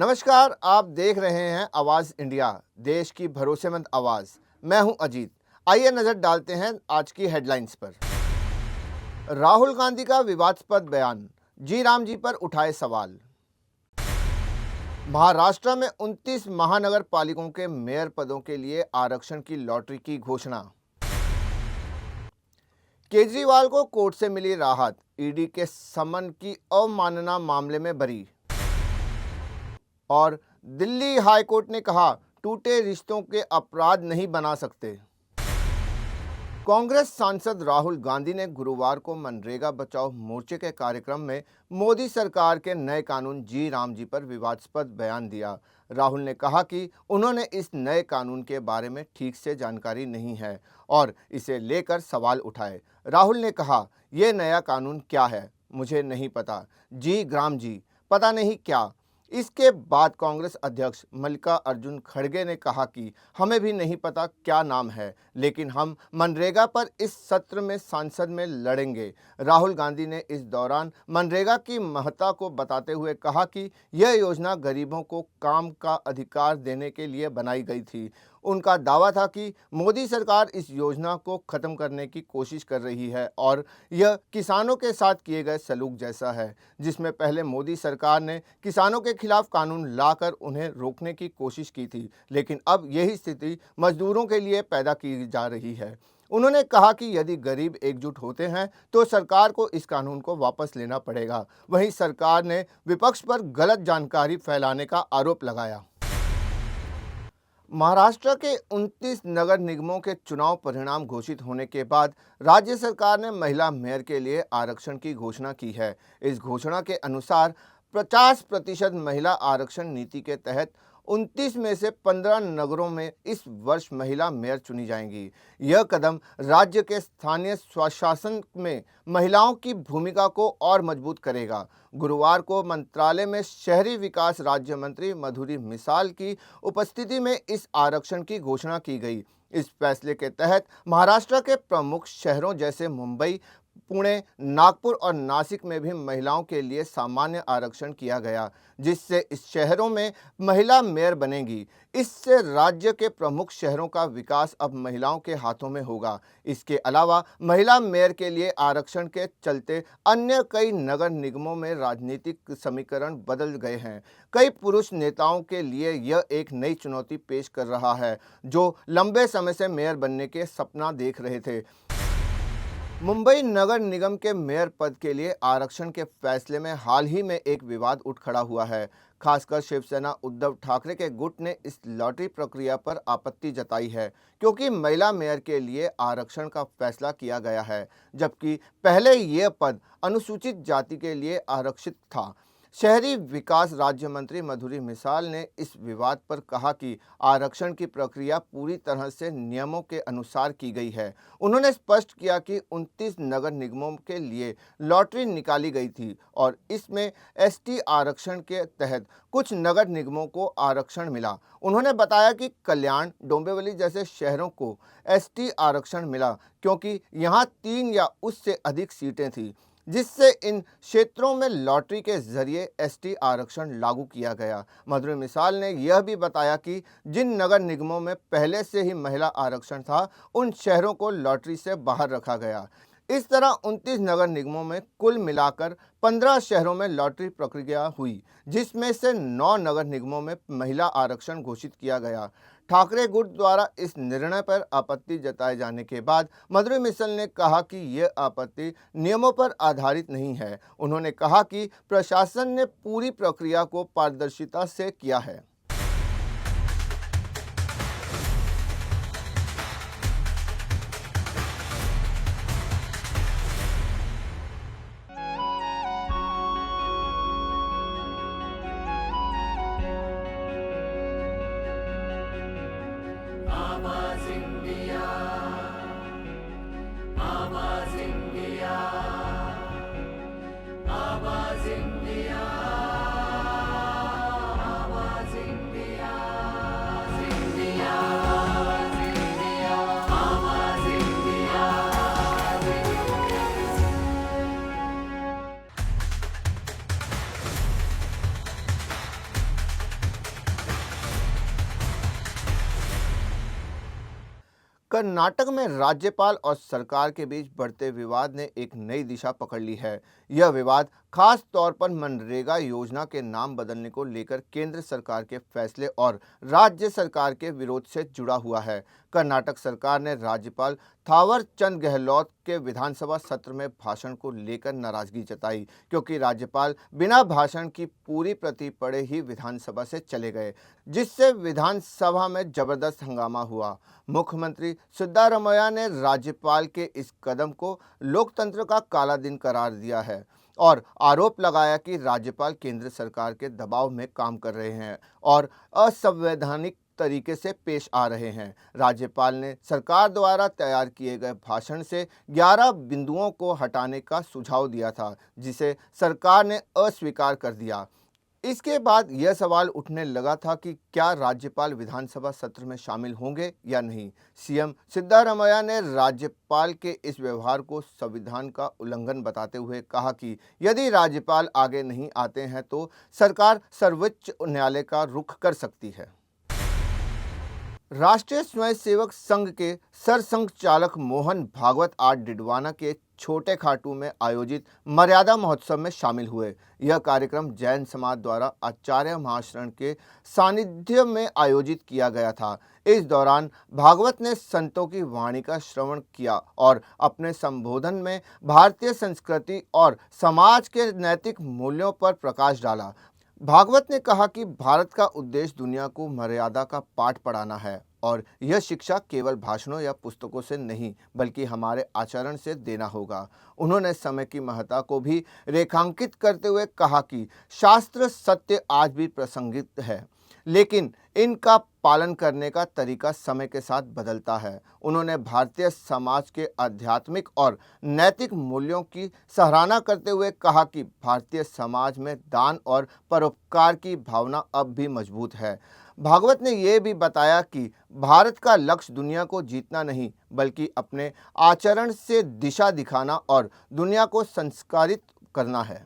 नमस्कार, आप देख रहे हैं आवाज़ इंडिया, देश की भरोसेमंद आवाज़। मैं हूं अजीत। आइए नज़र डालते हैं आज की हेडलाइंस पर। राहुल गांधी का विवादास्पद बयान, जी राम जी पर उठाए सवाल। महाराष्ट्र में 29 महानगर पालिकाओं के मेयर पदों के लिए आरक्षण की लॉटरी की घोषणा। केजरीवाल को कोर्ट से मिली राहत, ईडी के समन की अवमानना मामले में बरी। और दिल्ली हाई कोर्ट ने कहा, टूटे रिश्तों के अपराध नहीं बना सकते। कांग्रेस सांसद राहुल गांधी ने गुरुवार को मनरेगा बचाओ मोर्चे के कार्यक्रम में मोदी सरकार के नए कानून जी राम जी पर विवादास्पद बयान दिया। राहुल ने कहा कि उन्होंने इस नए कानून के बारे में ठीक से जानकारी नहीं है और इसे लेकर सवाल उठाए। राहुल ने कहा, यह नया कानून क्या है मुझे नहीं पता, जी ग्राम जी पता नहीं क्या। इसके बाद कांग्रेस अध्यक्ष मल्लिकार्जुन खड़गे ने कहा कि हमें भी नहीं पता क्या नाम है, लेकिन हम मनरेगा पर इस सत्र में संसद में लड़ेंगे। राहुल गांधी ने इस दौरान मनरेगा की महत्ता को बताते हुए कहा कि यह योजना गरीबों को काम का अधिकार देने के लिए बनाई गई थी। उनका दावा था कि मोदी सरकार इस योजना को खत्म करने की कोशिश कर रही है और यह किसानों के साथ किए गए सलूक जैसा है, जिसमें पहले मोदी सरकार ने किसानों के खिलाफ कानून लाकर उन्हें रोकने की कोशिश की थी, लेकिन अब यही स्थिति मजदूरों के लिए पैदा की जा रही है। उन्होंने कहा कि यदि गरीब एकजुट होते हैं तो सरकार को इस कानून को वापस लेना पड़ेगा। वहीं सरकार ने विपक्ष पर गलत जानकारी फैलाने का आरोप लगाया। महाराष्ट्र के 29 नगर निगमों के चुनाव परिणाम घोषित होने के बाद राज्य सरकार ने महिला मेयर के लिए आरक्षण की घोषणा की है। इस घोषणा के अनुसार 50% महिला आरक्षण नीति के तहत 29 में से 15 नगरों में इस वर्ष महिला मेयर चुनी जाएंगी। यह कदम राज्य के स्थानीय स्वशासन में महिलाओं की भूमिका को और मजबूत करेगा। गुरुवार को मंत्रालय में शहरी विकास राज्य मंत्री माधुरी मिसाल की उपस्थिति में इस आरक्षण की घोषणा की गई। इस फैसले के तहत महाराष्ट्र के प्रमुख शहरों जैसे मुंबई, पुणे, नागपुर और नासिक में भी महिलाओं के लिए सामान्य आरक्षण किया गया, जिससे इस शहरों में महिला मेयर बनेगी। इससे राज्य के प्रमुख शहरों का विकास अब महिलाओं के हाथों में होगा। इसके अलावा महिला मेयर के लिए आरक्षण के चलते अन्य कई नगर निगमों में राजनीतिक समीकरण बदल गए हैं। कई पुरुष नेताओं के लिए यह एक नई चुनौती पेश कर रहा है, जो लंबे समय से मेयर बनने के सपना देख रहे थे। मुंबई नगर निगम के मेयर पद के लिए आरक्षण के फैसले में हाल ही में एक विवाद उठ खड़ा हुआ है। खासकर शिवसेना उद्धव ठाकरे के गुट ने इस लॉटरी प्रक्रिया पर आपत्ति जताई है, क्योंकि महिला मेयर के लिए आरक्षण का फैसला किया गया है, जबकि पहले यह पद अनुसूचित जाति के लिए आरक्षित था। शहरी विकास राज्य मंत्री माधुरी मिसाल ने इस विवाद पर कहा कि आरक्षण की प्रक्रिया पूरी तरह से नियमों के अनुसार की गई है। उन्होंने स्पष्ट किया कि 29 नगर निगमों के लिए लॉटरी निकाली गई थी और इसमें एसटी आरक्षण के तहत कुछ नगर निगमों को आरक्षण मिला। उन्होंने बताया कि कल्याण, डोंबिवली जैसे शहरों को एसटी आरक्षण मिला क्योंकि यहाँ 3 या उससे अधिक सीटें थीं, जिससे इन क्षेत्रों में लॉटरी के जरिए एसटी आरक्षण लागू किया गया। माधुरी मिसाल ने यह भी बताया कि जिन नगर निगमों में पहले से ही महिला आरक्षण था, उन शहरों को लॉटरी से बाहर रखा गया। इस तरह 29 नगर निगमों में कुल मिलाकर 15 शहरों में लॉटरी प्रक्रिया हुई, जिसमें से 9 नगर निगमों में महिला आरक्षण घोषित किया गया। ठाकरे गुट द्वारा इस निर्णय पर आपत्ति जताए जाने के बाद माधुरी मिसाल ने कहा कि यह आपत्ति नियमों पर आधारित नहीं है। उन्होंने कहा कि प्रशासन ने पूरी प्रक्रिया को पारदर्शिता से किया है। आवाज इंडिया, आवाज इंडिया, आवाज इंडिया, आवाज इंडिया। कर्नाटक में राज्यपाल और सरकार के बीच बढ़ते विवाद ने एक नई दिशा पकड़ ली है। यह विवाद खास तौर पर मनरेगा योजना के नाम बदलने को लेकर केंद्र सरकार के फैसले और राज्य सरकार के विरोध से जुड़ा हुआ है। कर्नाटक सरकार ने राज्यपाल थावर चंद गहलोत के विधानसभा सत्र में भाषण को लेकर नाराजगी जताई, क्योंकि राज्यपाल बिना भाषण की पूरी प्रति पढ़े ही विधानसभा से चले गए, जिससे विधानसभा में जबरदस्त हंगामा हुआ। मुख्यमंत्री सिद्धारमैया ने राज्यपाल के इस कदम को लोकतंत्र का काला दिन करार दिया है और आरोप लगाया कि राज्यपाल केंद्र सरकार के दबाव में काम कर रहे हैं और असंवैधानिक तरीके से पेश आ रहे हैं। राज्यपाल ने सरकार द्वारा तैयार किए गए भाषण से 11 बिंदुओं को हटाने का सुझाव दिया था, जिसे सरकार ने अस्वीकार कर दिया। इसके बाद यह सवाल उठने लगा था कि क्या राज्यपाल विधानसभा सत्र में शामिल होंगे या नहीं। सीएम सिद्धारमैया ने राज्यपाल के इस व्यवहार को संविधान का उल्लंघन बताते हुए कहा कि यदि राज्यपाल आगे नहीं आते हैं तो सरकार सर्वोच्च न्यायालय का रुख कर सकती है। राष्ट्रीय स्वयंसेवक संघ के सरसंघ चालक मोहन भागवत आज डिडवाना के छोटे खाटू में आयोजित मर्यादा महोत्सव में शामिल हुए। यह कार्यक्रम जैन समाज द्वारा आचार्य महाशरण के सानिध्य में आयोजित किया गया था। इस दौरान भागवत ने संतों की वाणी का श्रवण किया और अपने संबोधन में भारतीय संस्कृति और समाज के नैतिक मूल्यों पर प्रकाश डाला। भागवत ने कहा कि भारत का उद्देश्य दुनिया को मर्यादा का पाठ पढ़ाना है और यह शिक्षा केवल भाषणों या पुस्तकों से नहीं बल्कि हमारे आचरण से देना होगा। उन्होंने समय की महत्ता को भी रेखांकित करते हुए कहा कि शास्त्र सत्य आज भी प्रासंगिक है, लेकिन इनका पालन करने का तरीका समय के साथ बदलता है। उन्होंने भारतीय समाज के आध्यात्मिक और नैतिक मूल्यों की सराहना करते हुए कहा कि भारतीय समाज में दान और परोपकार की भावना अब भी मजबूत है। भागवत ने यह भी बताया कि भारत का लक्ष्य दुनिया को जीतना नहीं बल्कि अपने आचरण से दिशा दिखाना और दुनिया को संस्कारित करना है।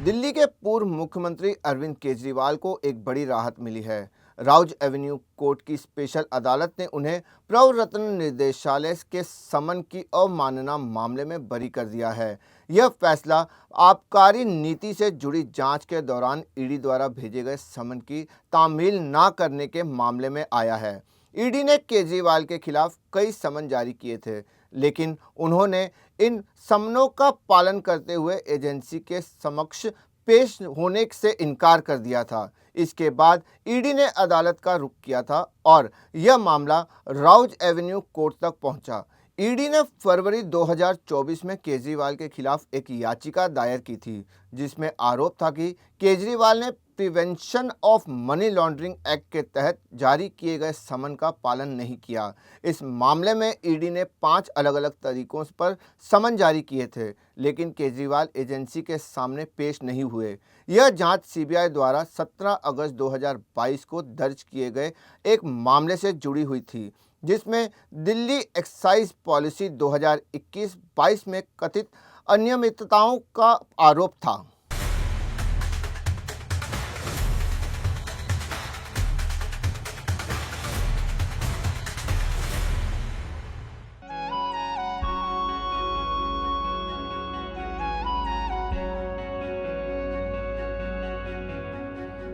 दिल्ली के पूर्व मुख्यमंत्री अरविंद केजरीवाल को एक बड़ी राहत मिली है। राउज एवेन्यू कोर्ट की स्पेशल अदालत ने उन्हें प्रवर्तन निदेशालय के समन की अवमानना मामले में बरी कर दिया है। यह फैसला आबकारी नीति से जुड़ी जांच के दौरान ईडी द्वारा भेजे गए समन की तामील न करने के मामले में आया है। ईडी ने केजरीवाल के खिलाफ कई समन जारी किए थे, लेकिन उन्होंने इन समनों का पालन करते हुए एजेंसी के समक्ष पेश होने से इनकार कर दिया था। इसके बाद ईडी ने अदालत का रुख किया था और यह मामला राउज एवेन्यू कोर्ट तक पहुंचा। ईडी ने फरवरी 2024 में केजरीवाल के खिलाफ एक याचिका दायर की थी, जिसमें आरोप था कि केजरीवाल ने prevention of money laundering act के तहत जारी किए गए समन का पालन नहीं किया। इस मामले में ईडी ने 5 अलग अलग तरीकों पर समन जारी किए थे, लेकिन केजरीवाल एजेंसी के सामने पेश नहीं हुए। यह जांच सीबीआई द्वारा 17 अगस्त 2022 को दर्ज किए गए एक मामले से जुड़ी हुई थी, जिसमें दिल्ली एक्साइज पॉलिसी 2021-22 में कथित अनियमितताओं का आरोप था।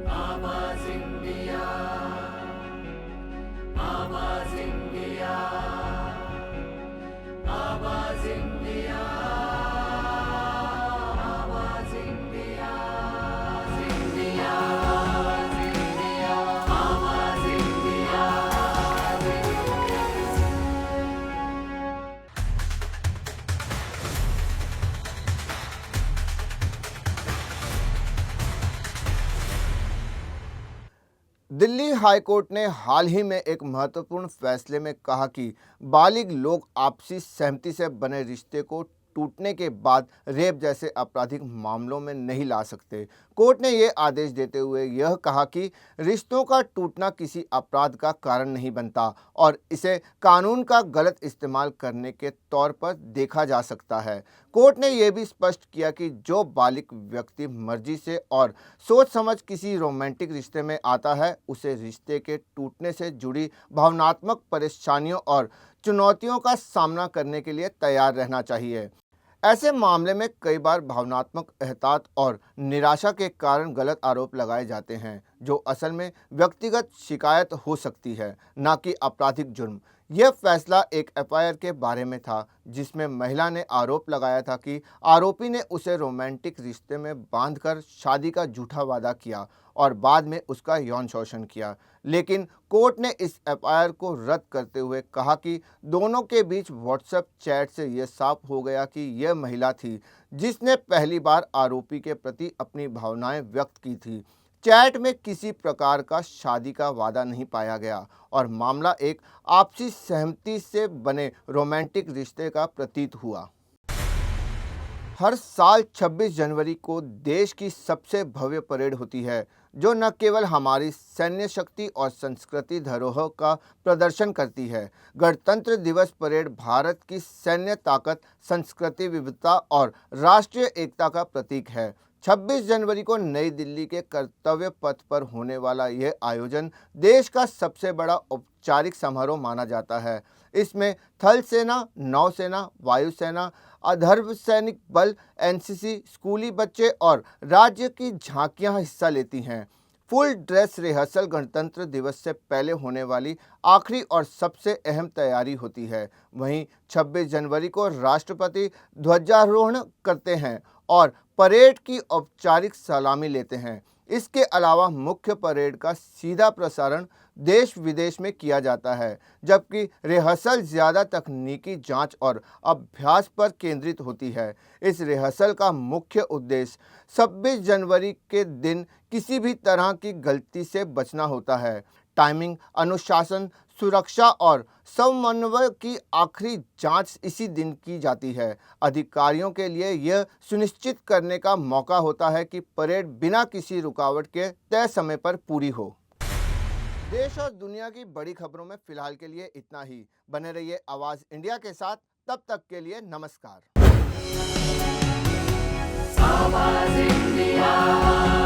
आवाज इंडिया, आवाज इंडिया, आवाज इंडिया, आवाज इंडिया, इंडिया, आवाज इंडिया, आवाज इंडिया। दिल्ली हाईकोर्ट ने हाल ही में एक महत्वपूर्ण फैसले में कहा कि बालिग लोग आपसी सहमति से बने रिश्ते को टूटने के बाद रेप जैसे आपराधिक मामलों में नहीं ला सकते। कोर्ट ने ये आदेश देते हुए यह कहा कि रिश्तों का टूटना किसी अपराध का कारण नहीं बनता और इसे कानून का गलत इस्तेमाल करने के तौर पर देखा जा सकता है। कोर्ट ने यह भी स्पष्ट किया कि जो बालिग व्यक्ति मर्जी से और सोच समझ किसी रोमांटिक रिश्ते में आता है, उसे रिश्ते के टूटने से जुड़ी भावनात्मक परेशानियों और चुनौतियों का सामना करने के लिए तैयार रहना चाहिए। ऐसे मामले में कई बार भावनात्मक एहतियात और निराशा के कारण गलत आरोप लगाए जाते हैं, जो असल में व्यक्तिगत शिकायत हो सकती है, न कि आपराधिक जुर्म। यह फैसला एक एफआईआर के बारे में था, जिसमें महिला ने आरोप लगाया था कि आरोपी ने उसे रोमांटिक रिश्ते में बांधकर शादी का झूठा वादा किया और बाद में उसका यौन शोषण किया। लेकिन कोर्ट ने इस एफआईआर को रद्द करते हुए कहा कि दोनों के बीच व्हाट्सएप चैट से यह साफ हो गया कि यह महिला थी जिसने पहली बार आरोपी के प्रति अपनी भावनाएं व्यक्त की थी। चैट में किसी प्रकार का शादी का वादा नहीं पाया गया और मामला एक आपसी सहमति से बने रोमांटिक रिश्ते का प्रतीत हुआ। हर साल 26 जनवरी को देश की सबसे भव्य परेड होती है, जो न केवल हमारी सैन्य शक्ति और संस्कृति धरोहर का प्रदर्शन करती है। गणतंत्र दिवस परेड भारत की सैन्य ताकत, संस्कृति विविधता और राष्ट्रीय एकता का प्रतीक है। 26 जनवरी को नई दिल्ली के कर्तव्य पथ पर होने वाला यह आयोजन देश का सबसे बड़ा औपचारिक समारोह माना जाता है। इसमें थल सेना, नौसेना, वायुसेना, अर्धसैनिक बल, एनसीसी, स्कूली बच्चे और राज्य की झांकियां हिस्सा लेती हैं। फुल ड्रेस रिहर्सल गणतंत्र दिवस से पहले होने वाली आखिरी और सबसे अहम तैयारी होती है। वहीं 26 जनवरी को राष्ट्रपति ध्वजारोहण करते हैं और परेड की औपचारिक सलामी लेते हैं। इसके अलावा मुख्य परेड का सीधा प्रसारण देश विदेश में किया जाता है, जबकि रिहर्सल ज़्यादा तकनीकी जांच और अभ्यास पर केंद्रित होती है। इस रिहर्सल का मुख्य उद्देश्य 26 जनवरी के दिन किसी भी तरह की गलती से बचना होता है। टाइमिंग, अनुशासन, सुरक्षा और समन्वय की आखिरी जांच इसी दिन की जाती है। अधिकारियों के लिए यह सुनिश्चित करने का मौका होता है कि परेड बिना किसी रुकावट के तय समय पर पूरी हो। देश और दुनिया की बड़ी खबरों में फिलहाल के लिए इतना ही। बने रहिए आवाज़ इंडिया के साथ। तब तक के लिए नमस्कार। आवाज़ इंडिया।